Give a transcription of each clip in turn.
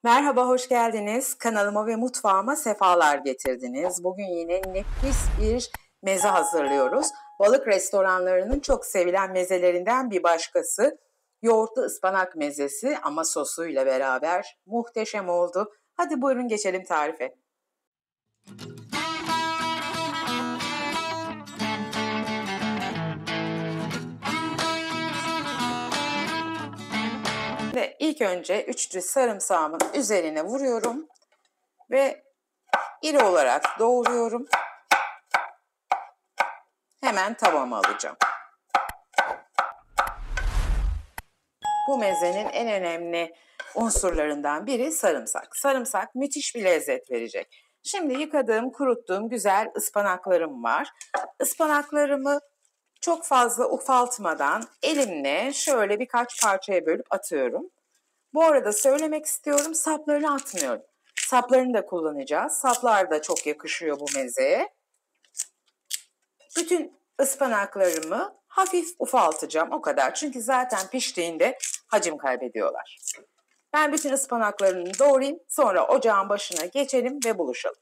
Merhaba, hoş geldiniz. Kanalıma ve mutfağıma sefalar getirdiniz. Bugün yine nefis bir meze hazırlıyoruz. Balık restoranlarının çok sevilen mezelerinden bir başkası. Yoğurtlu ıspanak mezesi ama sosuyla beraber muhteşem oldu. Hadi buyurun geçelim tarife. Ve ilk önce 3 diş sarımsağımın üzerine vuruyorum ve iri olarak doğruyorum. Hemen tavama alacağım. Bu mezenin en önemli unsurlarından biri sarımsak. Sarımsak müthiş bir lezzet verecek. Şimdi yıkadığım, kuruttuğum güzel ıspanaklarım var. Ispanaklarımı çok fazla ufaltmadan elimle şöyle birkaç parçaya bölüp atıyorum. Bu arada söylemek istiyorum, saplarını atmıyorum. Saplarını da kullanacağız. Saplar da çok yakışıyor bu mezeye. Bütün ıspanaklarımı hafif ufaltacağım, o kadar. Çünkü zaten piştiğinde hacim kaybediyorlar. Ben bütün ıspanaklarını doğrayayım, sonra ocağın başına geçelim ve buluşalım.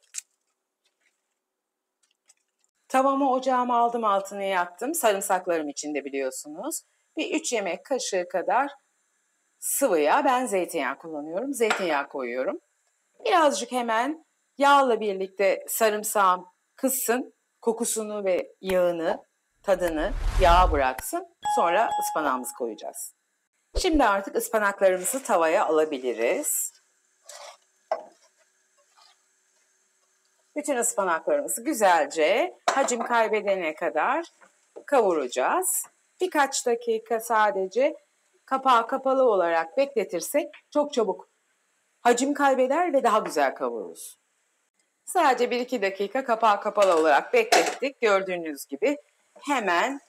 Tavama ocağıma aldım, altını yaktım. Sarımsaklarım içinde biliyorsunuz. Bir 3 yemek kaşığı kadar sıvı yağ, ben zeytinyağı kullanıyorum. Zeytinyağı koyuyorum. Birazcık hemen yağla birlikte sarımsağım kızsın. Kokusunu ve yağını, tadını yağa bıraksın. Sonra ıspanağımızı koyacağız. Şimdi artık ıspanaklarımızı tavaya alabiliriz. Bütün ıspanaklarımızı güzelce hacim kaybedene kadar kavuracağız. Birkaç dakika sadece kapağı kapalı olarak bekletirsek çok çabuk hacim kaybeder ve daha güzel kavururuz. Sadece 1-2 dakika kapağı kapalı olarak beklettik. Gördüğünüz gibi hemen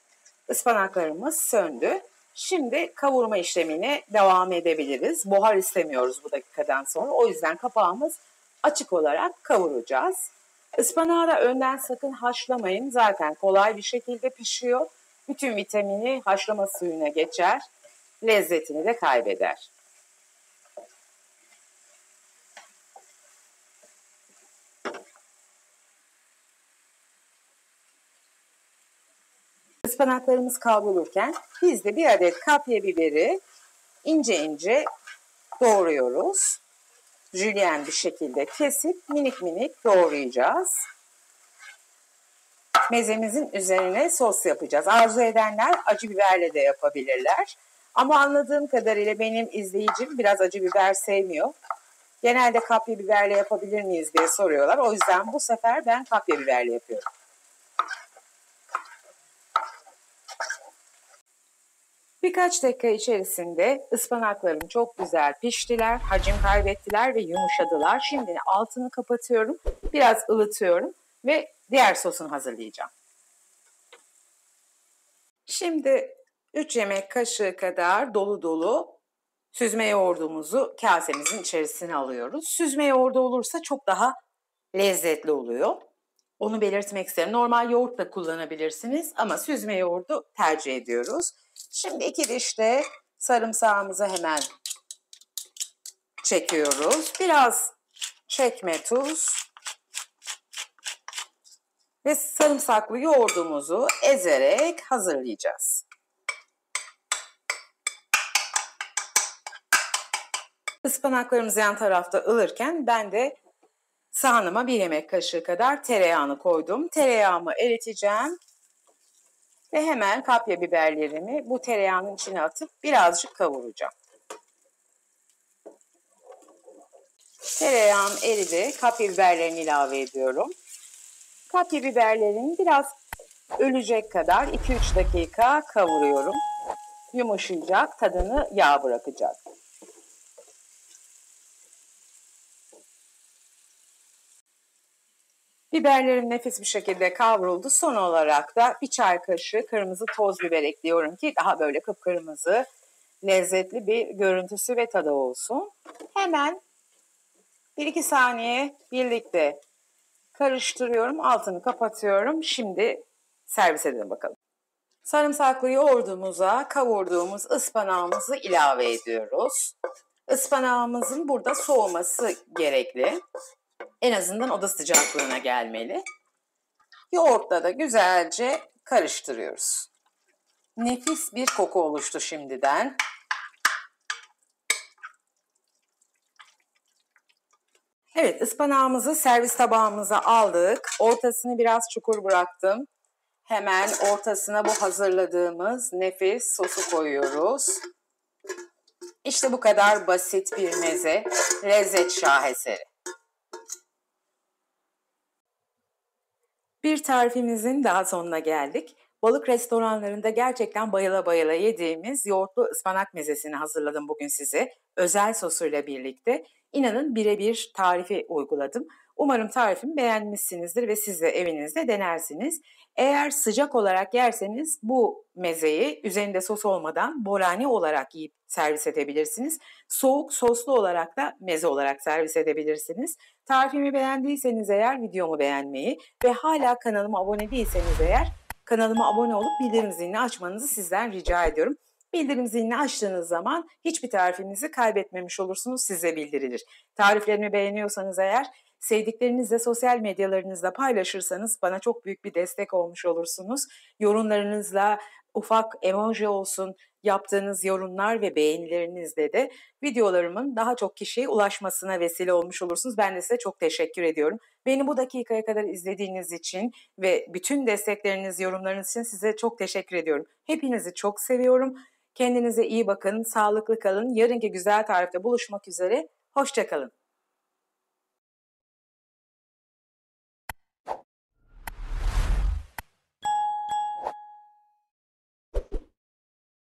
ıspanaklarımız söndü. Şimdi kavurma işlemine devam edebiliriz. Buhar istemiyoruz bu dakikadan sonra. O yüzden kapağımız açık olarak kavuracağız. Ispanağı da önden sakın haşlamayın. Zaten kolay bir şekilde pişiyor. Bütün vitamini haşlama suyuna geçer. Lezzetini de kaybeder. Ispanaklarımız kavrulurken biz de bir adet kapya biberi ince ince doğruyoruz. Jülyen bir şekilde kesip minik minik doğrayacağız. Mezemizin üzerine sos yapacağız. Arzu edenler acı biberle de yapabilirler. Ama anladığım kadarıyla benim izleyicim biraz acı biber sevmiyor. Genelde kapya biberle yapabilir miyiz diye soruyorlar. O yüzden bu sefer ben kapya biberle yapıyorum. Birkaç dakika içerisinde ıspanaklarım çok güzel piştiler, hacim kaybettiler ve yumuşadılar. Şimdi altını kapatıyorum, biraz ılıtıyorum ve diğer sosunu hazırlayacağım. Şimdi 3 yemek kaşığı kadar dolu dolu süzme yoğurdumuzu kasemizin içerisine alıyoruz. Süzme yoğurdu olursa çok daha lezzetli oluyor. Onu belirtmek isterim. Normal yoğurt da kullanabilirsiniz ama süzme yoğurdu tercih ediyoruz. Şimdi 2 diş de sarımsağımızı hemen çekiyoruz. Biraz çekme tuz ve sarımsaklı yoğurdumuzu ezerek hazırlayacağız. Ispanaklarımız yan tarafta ılırken ben de sahanıma 1 yemek kaşığı kadar tereyağını koydum. Tereyağımı eriteceğim. Ve hemen kapya biberlerimi bu tereyağının içine atıp birazcık kavuracağım. Tereyağım eridi. Kapya biberlerini ilave ediyorum. Kapya biberlerini biraz ölecek kadar 2-3 dakika kavuruyorum. Yumuşayacak, tadını yağ bırakacak. Biberlerim nefis bir şekilde kavruldu. Son olarak da 1 çay kaşığı kırmızı toz biber ekliyorum ki daha böyle kıpkırmızı, lezzetli bir görüntüsü ve tadı olsun. Hemen 1-2 saniye birlikte karıştırıyorum, altını kapatıyorum. Şimdi servis edelim bakalım. Sarımsaklı yoğurdumuza kavurduğumuz ıspanağımızı ilave ediyoruz. Ispanağımızın burada soğuması gerekli. En azından oda sıcaklığına gelmeli. Yoğurtla da güzelce karıştırıyoruz. Nefis bir koku oluştu şimdiden. Evet, ıspanağımızı servis tabağımıza aldık. Ortasını biraz çukur bıraktım. Hemen ortasına bu hazırladığımız nefis sosu koyuyoruz. İşte bu kadar basit bir meze, lezzet şaheseri. Bir tarifimizin daha sonuna geldik. Balık restoranlarında gerçekten bayıla bayıla yediğimiz yoğurtlu ıspanak mezesini hazırladım bugün size. Özel sosuyla birlikte. İnanın birebir tarifi uyguladım. Umarım tarifimi beğenmişsinizdir ve siz de evinizde denersiniz. Eğer sıcak olarak yerseniz bu mezeyi üzerinde sos olmadan borani olarak yiyip servis edebilirsiniz. Soğuk soslu olarak da meze olarak servis edebilirsiniz. Tarifimi beğendiyseniz eğer videomu beğenmeyi ve hala kanalıma abone değilseniz eğer kanalıma abone olup bildirim zilini açmanızı sizden rica ediyorum. Bildirim zilini açtığınız zaman hiçbir tarifimizi kaybetmemiş olursunuz, size bildirilir. Tariflerimi beğeniyorsanız eğer sevdiklerinizle sosyal medyalarınızda paylaşırsanız bana çok büyük bir destek olmuş olursunuz. Yorumlarınızla, ufak emoji olsun, yaptığınız yorumlar ve beğenilerinizle de videolarımın daha çok kişiye ulaşmasına vesile olmuş olursunuz. Ben de size çok teşekkür ediyorum. Beni bu dakikaya kadar izlediğiniz için ve bütün destekleriniz, yorumlarınız için size çok teşekkür ediyorum. Hepinizi çok seviyorum. Kendinize iyi bakın, sağlıklı kalın. Yarınki güzel tarifte buluşmak üzere. Hoşça kalın.